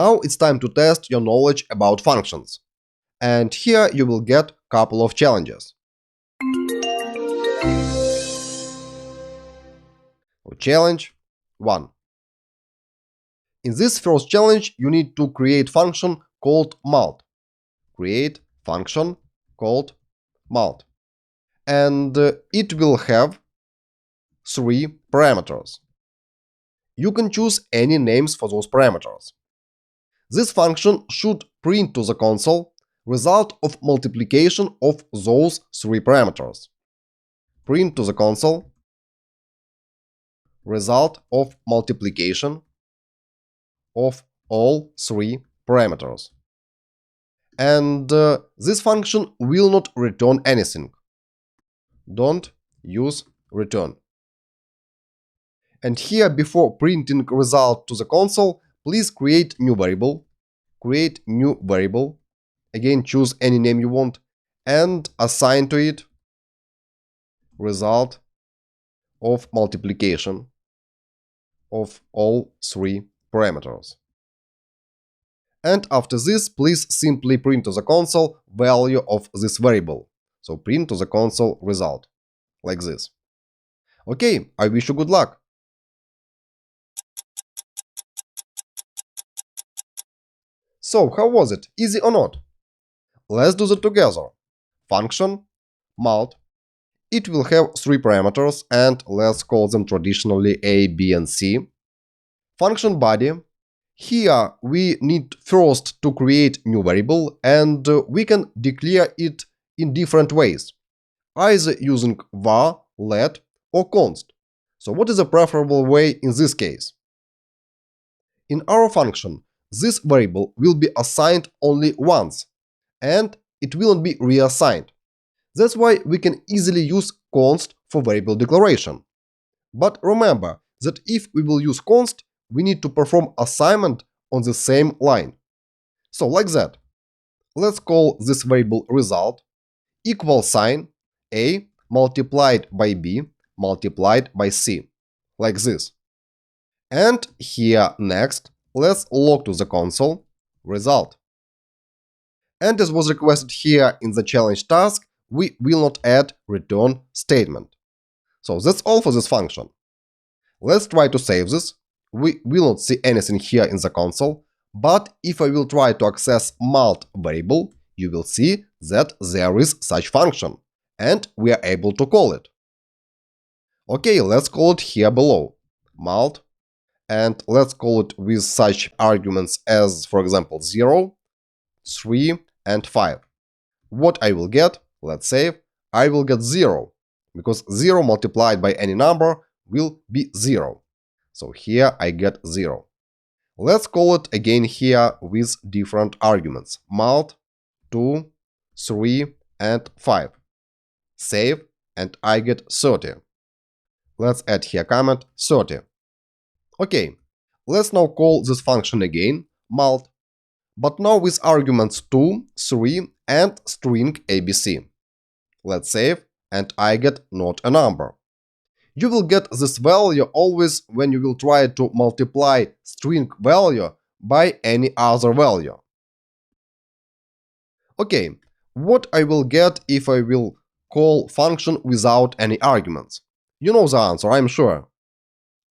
Now it's time to test your knowledge about functions. And here you will get a couple of challenges. Challenge 1. In this first challenge, you need to create function called mult. Create function called mult. And it will have 3 parameters. You can choose any names for those parameters. This function should print to the console result of multiplication of those 3 parameters. Print to the console result of multiplication of all 3 parameters. And this function will not return anything. Don't use return. And here, before printing result to the console, please create new variable. Create new variable. Again, choose any name you want and assign to it result of multiplication of all 3 parameters. And after this, please simply print to the console value of this variable. So print to the console result, like this. Okay, I wish you good luck. So, how was it? Easy or not? Let's do that together. Function mult. It will have 3 parameters, and let's call them traditionally A, B, and C. Function body. Here we need first to create new variable, and we can declare it in different ways, either using var, let, or const. So what is the preferable way in this case? In our function, this variable will be assigned only once, and it will not be reassigned. That's why we can easily use const for variable declaration. But remember that if we will use const, we need to perform assignment on the same line. So like that. Let's call this variable result equal sign A multiplied by B multiplied by C, like this. And here next, let's log to the console result. And as was requested here in the challenge task, we will not add return statement. So that's all for this function. Let's try to save this. We will not see anything here in the console, but if I will try to access mult variable, you will see that there is such function, and we are able to call it. Okay, let's call it here below, mult, and let's call it with such arguments as, for example, 0, 3, and 5. What I will get, let's save, I will get 0, because 0 multiplied by any number will be 0. So here I get 0. Let's call it again here with different arguments, mult, 2, 3, and 5. Save, and I get 30. Let's add here comment 30. Okay, let's now call this function again, mult, but now with arguments 2, 3, and string abc. Let's save, and I get not a number. You will get this value always when you will try to multiply string value by any other value. Okay, what I will get if I will call function without any arguments? You know the answer, I'm sure.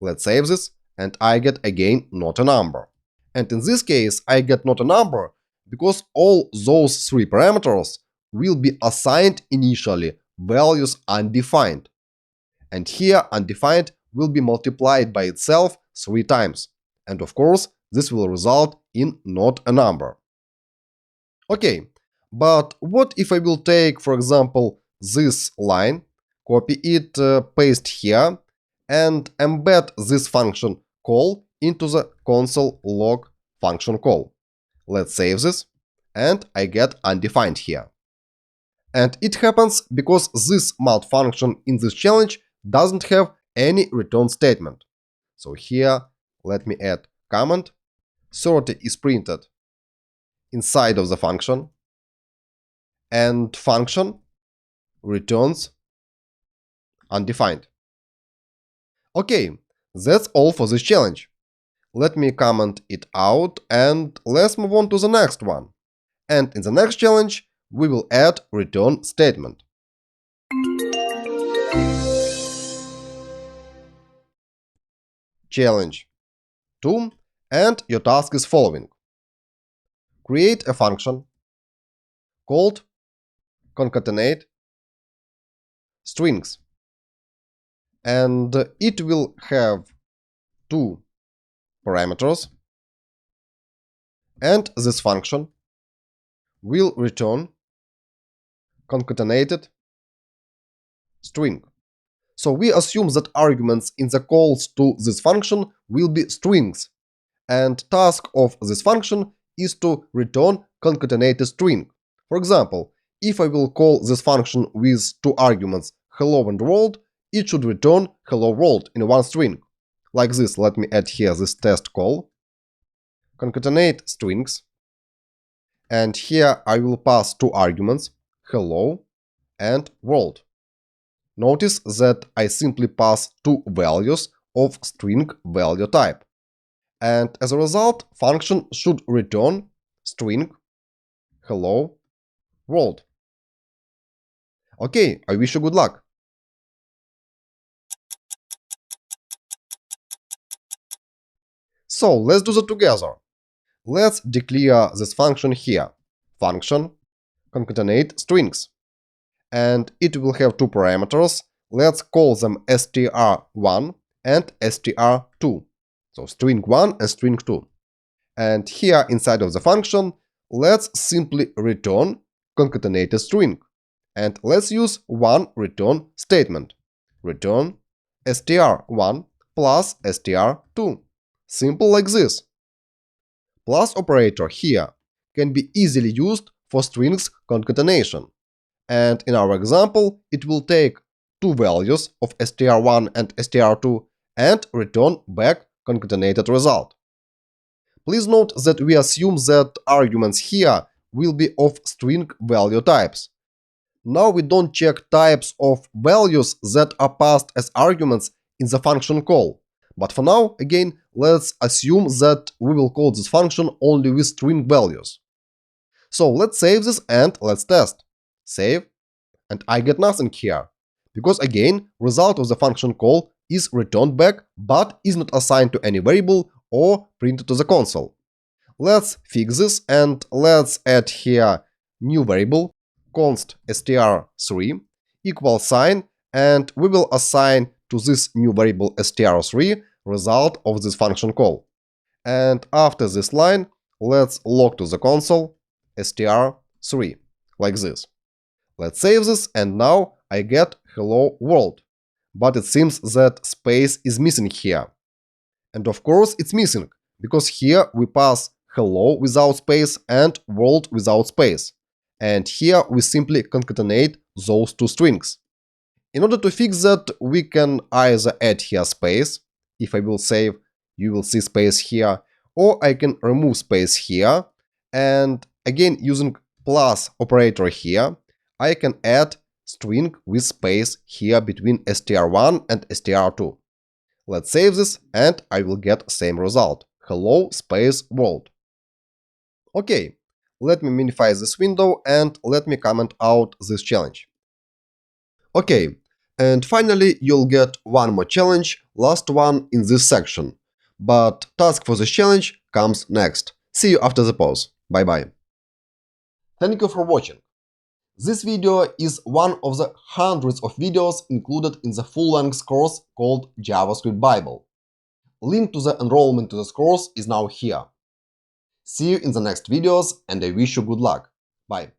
Let's save this, and I get again not a number. And in this case, I get not a number because all those 3 parameters will be assigned initially values undefined. And here undefined will be multiplied by itself 3 times. And of course, this will result in not a number. Okay, but what if I will take, for example, this line, copy it, paste here, and embed this function call into the console log function call. Let's save this, and I get undefined here. And it happens because this mult function in this challenge doesn't have any return statement. So here, let me add comment. 30 is printed inside of the function, and function returns undefined. Okay, that's all for this challenge. Let me comment it out and let's move on to the next one. And in the next challenge, we will add return statement. Challenge 2, and your task is following. Create a function called concatenate strings, and it will have two parameters, and this function will return concatenated string. So we assume that arguments in the calls to this function will be strings, and task of this function is to return concatenated string. For example, if I will call this function with two arguments hello and world, it should return hello world in one string. Like this, let me add here this test call. Concatenate strings. And here I will pass two arguments, hello and world. Notice that I simply pass two values of string value type. And as a result, function should return string hello world. Okay, I wish you good luck. So let's do that together. Let's declare this function here. Function concatenate strings. And it will have two parameters. Let's call them str1 and str2. So string 1 and string 2. And here inside of the function, let's simply return concatenated string. And let's use one return statement. Return str1 plus str2. Simple like this. Plus operator here can be easily used for strings concatenation. And in our example, it will take two values of str1 and str2 and return back concatenated result. Please note that we assume that arguments here will be of string value types. Now we don't check types of values that are passed as arguments in the function call. But for now, again, let's assume that we will call this function only with string values. So let's save this and let's test. Save, and I get nothing here. Because again, result of the function call is returned back, but is not assigned to any variable or printed to the console. Let's fix this and let's add here new variable const str3 equal sign, and we will assign to this new variable str3 result of this function call. And after this line, let's log to the console str3 like this. Let's save this, and now I get hello world. But it seems that space is missing here. And of course it's missing, because here we pass hello without space and world without space. And here we simply concatenate those two strings. In order to fix that, we can either add here space. If I will save, you will see space here. Or I can remove space here. And again, using plus operator here, I can add string with space here between str1 and str2. Let's save this, and I will get same result. Hello space world. Okay, let me minimize this window and let me comment out this challenge. Okay, and finally you'll get one more challenge, last one in this section. But task for this challenge comes next. See you after the pause. Bye bye. Thank you for watching. This video is one of the hundreds of videos included in the full-length course called JavaScript Bible. Link to the enrollment to this course is now here. See you in the next videos, and I wish you good luck. Bye.